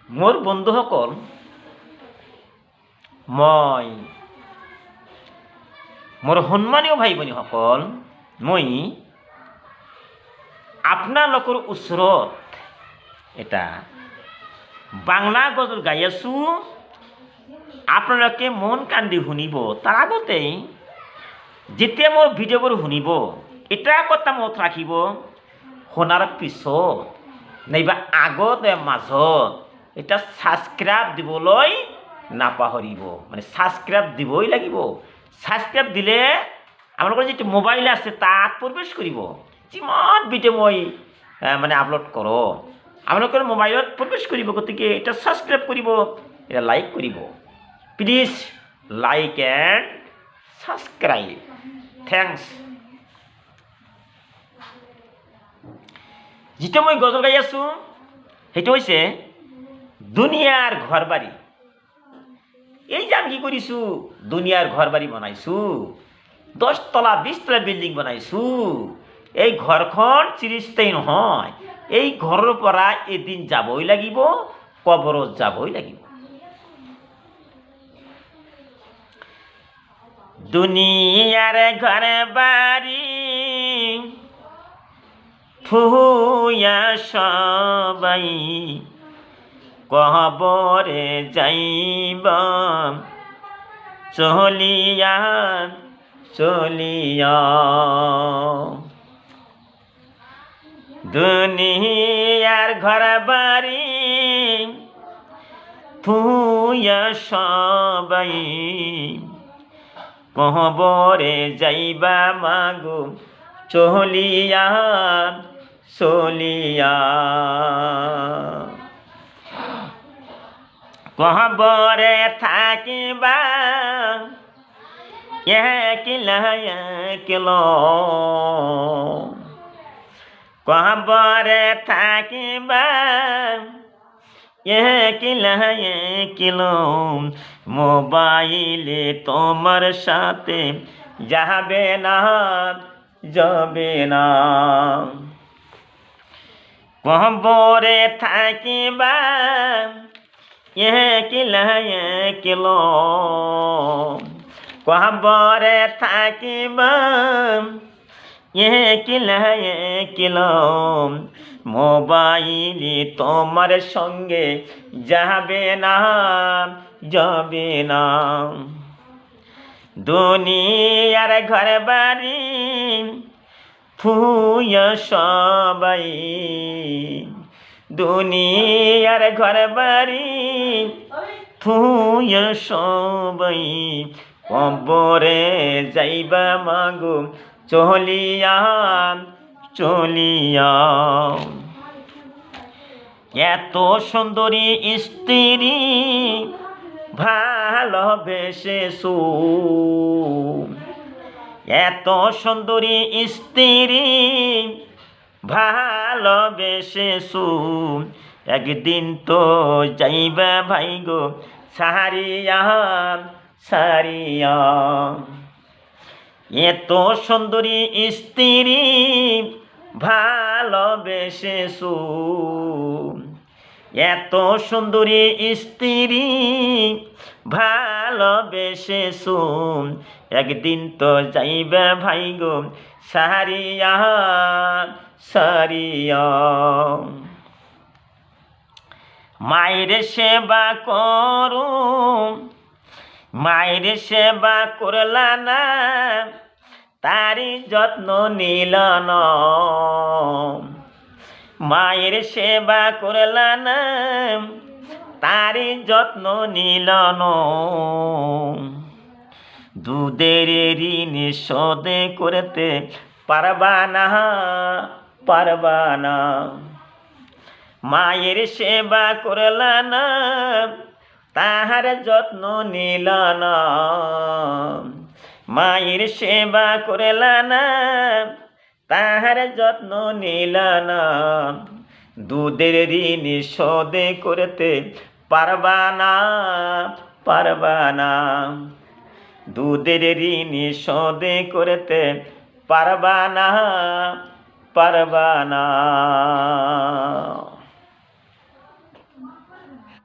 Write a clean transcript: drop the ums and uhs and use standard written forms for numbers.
মোর বন্ধুসকল, মই মোর সন্মানীয় ভাই ভনীসকল, মই আপোনালোকৰ ওচৰত এটা বাংলা গজল গাই আছো। আপোনালোকে মন কান্দি শুনিব। তাৰ আগতেই যেতিয়া মোৰ ভিডিঅ'বোৰ শুনিব, এটা কথা মনত ৰাখিব, শুনাৰ পিছত নাইবা আগত মাজত এটা ছাবস্ক্ৰাইব দিবলৈ নাপাহৰিব। মানে ছাবস্ক্ৰাইব দিবই লাগিব। ছাবস্ক্ৰাইব দিলে আপোনালোকৰ যিটো মোবাইল আছে তাত প্ৰৱেশ কৰিব। যিমান ভিডিঅ' মই আপলোড কৰোঁ আপোনালোকৰ মোবাইলত প্ৰৱেশ কৰিব। গতিকে এটা ছাবস্ক্ৰাইব কৰিব, এটা লাইক কৰিব। Please like and subscribe. Thanks. যিটো মই গজল গাই আছোঁ সেইটো হৈছে দুনিয়াৰ ঘৰ বাৰী। এই যে আমি কি কৰিছোঁ, দুনিয়াৰ ঘৰ বাৰী বনাইছোঁ, 10 তলা 20 তলা বিল্ডিং বনাইছোঁ। এই ঘৰখন চিৰস্থায়ী নহয়। এই ঘৰৰ পৰা এদিন যাবই লাগিব, কবৰত যাবই লাগিব। দুনিয়ার ঘর বাড়ি ফুয়া সবাই কবরে যাইব চলিয়া চলিয়া। দুনিয়ার ঘর বাড়ি ফুয়া সবাই কবরে যাইবা মাগো চলিয়া চলিয়া। কবরে থাকিবা একলা একলা, কবরে থাকিবা একলা একলা। মোবাইলে তোমার সাথে যাবে না যাবে না। কবরে থাকিবা একলা একলা, কবরে থাকিবা একলা একলা। মোবাইলে তোমার সঙ্গে যাবে না যাবে না। দুনিয়ার ঘর বাড়ি ফুয়া সবাই, দুনিয়ার ঘর বাড়ি ফুয়া সবাই কবরে যাইবা মাগো চলিয়া চলিয়া। এত সুন্দরী স্ত্রী ভালোবেসেছো, এত সুন্দরী স্ত্রী ভালোবেসেছো, একদিন তো যাইবা ভাই গো সারিয়া সারিয়া। এত সুন্দরী স্ত্রী ভালোবেসেছো, এত সুন্দরী স্ত্রী ভালোবেসেছো, একদিন তো যাইবে ভাই গো সারিয়া সারিয়া। মায়ের সেবা করো, মায়ের সেবা করলা না, তারি যত্ন নিল না। মায়ের সেবা করলা না, তারি যত্ন নিল না। দুধের ঋণ শোধ করতে পারবা না পারবা না। মায়ের সেবা করলা না, তাহার যত্ন নিল না। মায়ের সেবা করলা না, তাহার যত্ন নিল না। দুধের ঋণ শোধ করতে পারবা না পারবা না। দুধের ঋণ শোধ করতে পারবা না পারবা না।